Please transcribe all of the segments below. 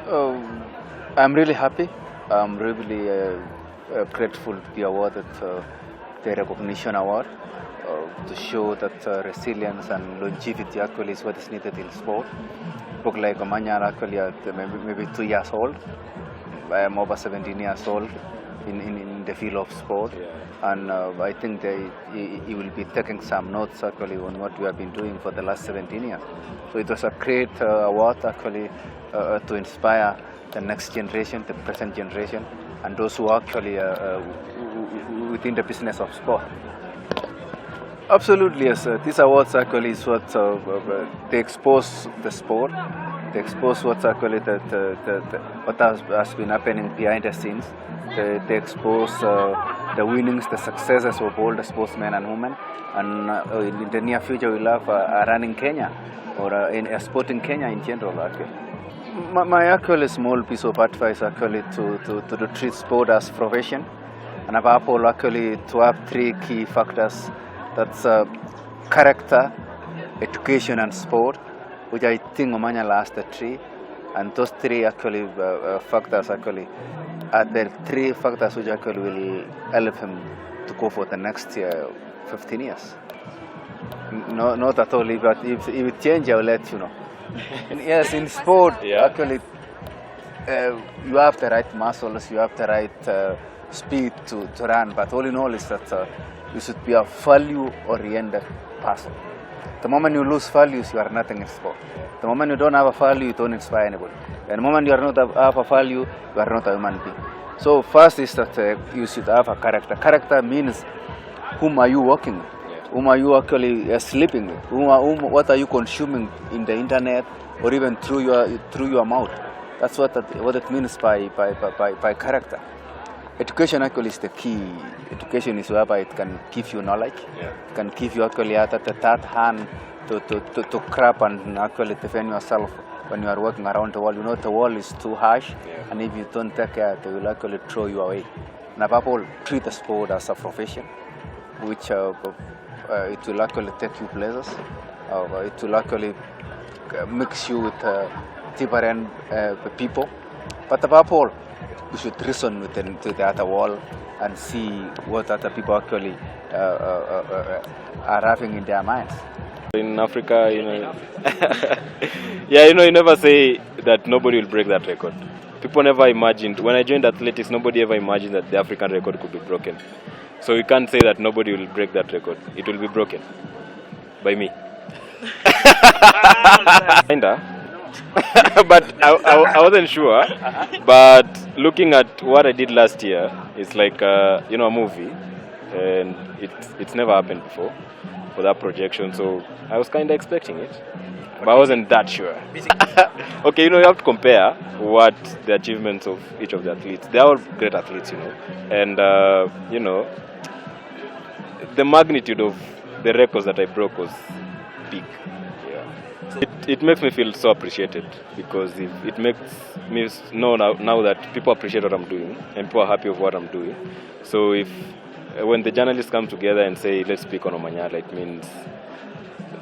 Um, I'm really happy. I'm really grateful to be awarded the recognition award to show that resilience and longevity actually is what is needed in sport. People like Omanyala actually at maybe 2 years old. I am over 17 years old in the field of sport. And I think he will be taking some notes actually on what we have been doing for the last 17 years. So it was a great award actually to inspire the next generation, the present generation, and those who are actually within the business of sport. Absolutely, yes. These awards actually is what they expose the sport, they expose what's actually what has been happening behind the scenes. They expose the winnings, the successes of all the sportsmen and women. And in the near future, we'll have a run in Kenya or in a sport in Kenya in general. Actually. My actually small piece of advice actually to treat sport as profession, and above all actually to have three key factors. That's character, education, and sport, which I think Omanyala has the three, and those three actually factors actually are the three factors which actually will help him to go for the next 15 years. No, not at all. But if it change, I will let you know. Yes, in sport, actually, you have the right muscles, you have the right speed to run, but all in all is that you should be a value-oriented person. The moment you lose values, you are nothing in sport. The moment you don't have a value, you don't inspire anybody. And the moment you are not have a value, you are not a human being. So first is that you should have a character. Character means whom are you working with? Whom are you actually sleeping with? What are you consuming in the internet or even through your mouth? That's what it means by character. Education actually is the key. Education is whereby it can give you knowledge. It can give you actually at the third hand to grab and actually defend yourself when you are working around the world. You know the world is too harsh, and if you don't take care, they will actually throw you away. And above all, treat the sport as a profession, which it will actually take you places. It will actually mix you with different people. But above all, you should listen to the other world and see what other people actually are having in their minds. In Africa, yeah, you never say that nobody will break that record. People never imagined, when I joined athletics, nobody ever imagined that the African record could be broken. So we can't say that nobody will break that record. It will be broken by me. Kinda. But I wasn't sure. But looking at what I did last year, it's like a movie, and it's never happened before for that projection. So I was kind of expecting it, but I wasn't that sure. Okay, you have to compare what the achievements of each of the athletes. They are all great athletes, and the magnitude of the records that I broke was big. It makes me feel so appreciated because it makes me know now that people appreciate what I'm doing and people are happy with what I'm doing. So when the journalists come together and say, let's speak on Omanyala, it means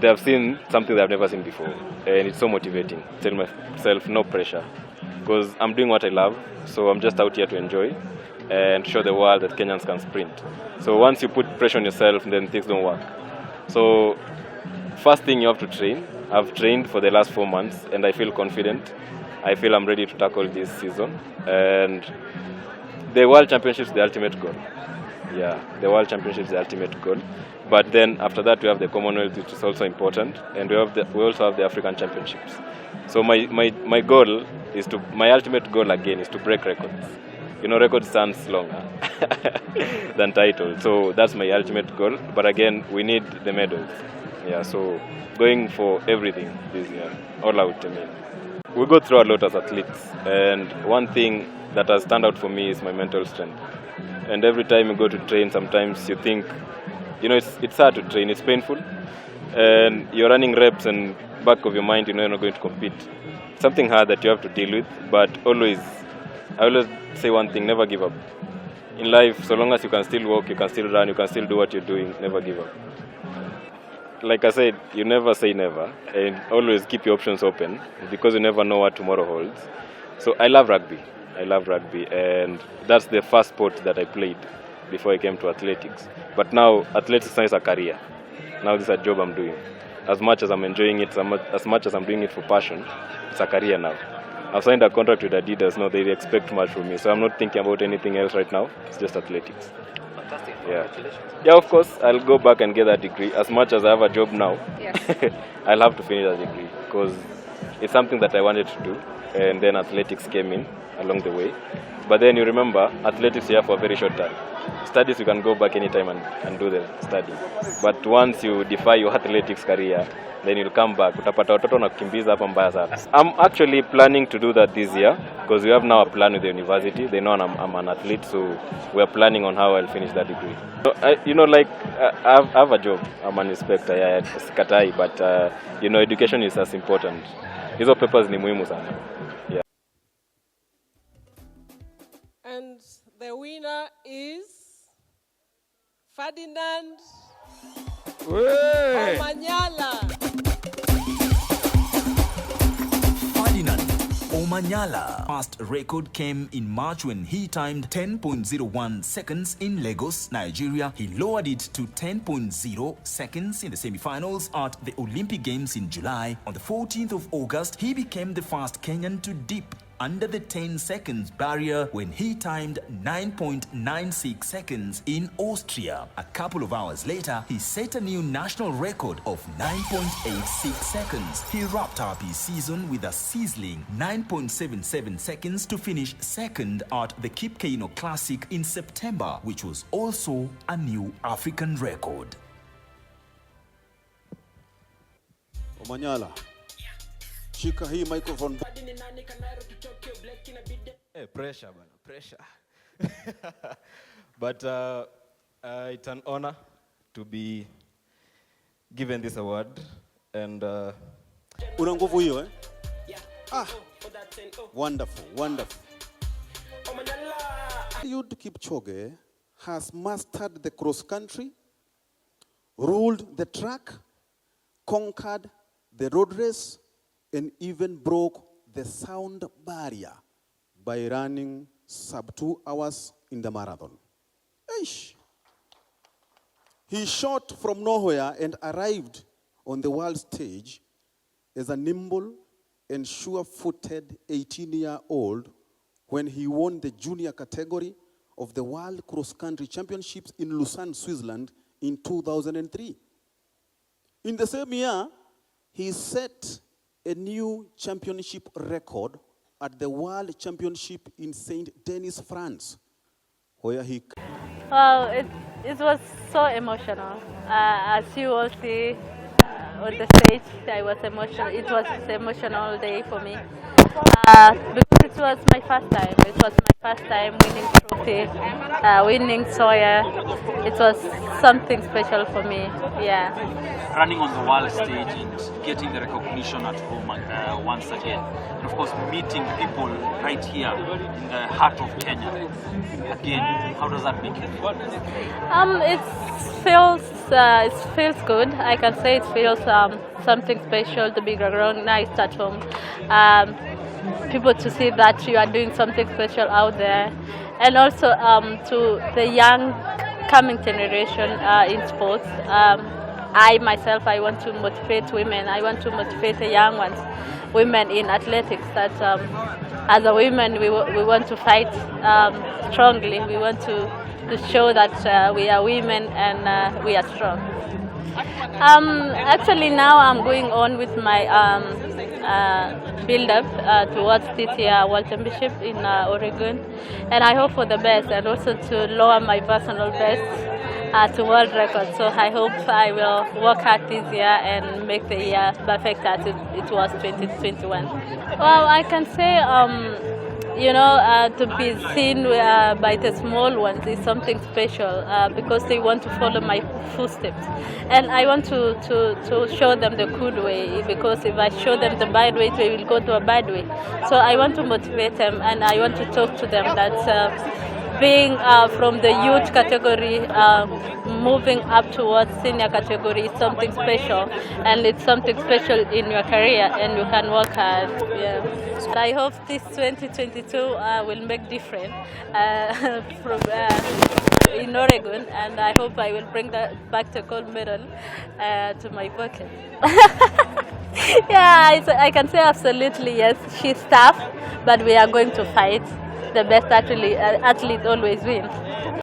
they have seen something they have never seen before. And it's so motivating. Tell myself no pressure because I'm doing what I love. So I'm just out here to enjoy and show the world that Kenyans can sprint. So once you put pressure on yourself, then things don't work. So first thing, you have to train. I've trained for the last 4 months and I feel confident. I feel I'm ready to tackle this season. And the World Championship is the ultimate goal. Yeah, the World Championship is the ultimate goal. But then after that we have the Commonwealth, which is also important. And we also have the African Championships. So my goal is my ultimate goal again is to break records. Record stands longer than titles. So that's my ultimate goal. But again, we need the medals. Yeah, so going for everything this year, all out. We go through a lot as athletes, and one thing that has stand out for me is my mental strength. And every time you go to train, sometimes you think, it's hard to train, it's painful, and you're running reps, and back of your mind, you're not going to compete. Something hard that you have to deal with, but I always say one thing: never give up. In life, so long as you can still walk, you can still run, you can still do what you're doing, never give up. Like I said, you never say never, and always keep your options open because you never know what tomorrow holds. So I love rugby. I love rugby, and that's the first sport that I played before I came to athletics. But now athletics is a career. Now this is a job I'm doing. As much as I'm enjoying it, as much as I'm doing it for passion, it's a career now. I've signed a contract with Adidas now. They expect much from me, so I'm not thinking about anything else right now. It's just athletics. Fantastic. Yeah. Congratulations. Yeah, of course, I'll go back and get that degree. As much as I have a job now, Yes. I'll have to finish that degree because it's something that I wanted to do, and then athletics came in along the way. But then you remember, athletics here for a very short time. Studies, you can go back anytime and do the study. But once you define your athletics career, then you'll come back. Utapata watoto na kukimbiza hapa mbaya sana. I'm actually planning to do that this year because we have now a plan with the university. They know I'm an athlete, so we're planning on how I'll finish that degree. So, I have a job. I'm an inspector. Yeah, sikatai, but education is as important. Hizo papers ni muhimu sana. Yeah. And the winner is Ferdinand Omanyala. Ferdinand Omanyala past record came in March when he timed 10.01 seconds in Lagos, Nigeria. He lowered it to 10.0 seconds in the semi-finals at the Olympic Games in July. On the 14th of August, he became the first Kenyan to dip under the 10 seconds barrier when he timed 9.96 seconds in Austria. A couple of hours later, he set a new national record of 9.86 seconds. He wrapped up his season with a sizzling 9.77 seconds to finish second at the Kipchoge Classic in September, which was also a new African record. Omanyala, shika hii microphone. Hey, pressure, man, pressure. But it's an honor to be given this award, and Una nguvu hiyo, eh? Wonderful, wonderful. Eliud Kipchoge has mastered the cross country, ruled the track, conquered the road race, and even broke the sound barrier by running sub 2 hours in the marathon. Eish. He shot from nowhere and arrived on the world stage as a nimble and sure-footed 18-year-old when he won the junior category of the World Cross Country Championships in Lausanne, Switzerland in 2003. In the same year, he set a new championship record at the World Championship in Saint Denis, France, where he... Well, it was so emotional. As you all see on the stage, I was emotional. It was an emotional day for me because it was my first time. It was my first time winning trophy, winning Sawyer. It was something special for me. Yeah. Running on the world stage and getting the recognition at home once again. And of course, meeting people right here in the heart of Kenya. Again, how does that make you feel? It feels good. I can say it feels something special to be recognized at home. People to see that you are doing something special out there, and also to the young coming generation in sports. I myself, I want to motivate women. I want to motivate the young ones, women in athletics. That as a women, we want to fight strongly. We want to show that we are women and we are strong. Actually, now I'm going on with my build-up towards this year World Championship in Oregon, and I hope for the best, and also to lower my personal best to world record. So I hope I will work hard this year and make the year perfect as it was 2021. Well, I can say, to be seen by the small ones is something special because they want to follow my footsteps. And I want to show them the good way, because if I show them the bad way, they will go to a bad way. So I want to motivate them, and I want to talk to them that being from the youth category, moving up towards senior category is something special, and it's something special in your career, and you can work hard. Yeah. And I hope this 2022 will make difference from in Oregon, and I hope I will bring that back the gold medal to my pocket. Yeah, I can say absolutely yes. She's tough, but we are going to fight. The best athlete always wins.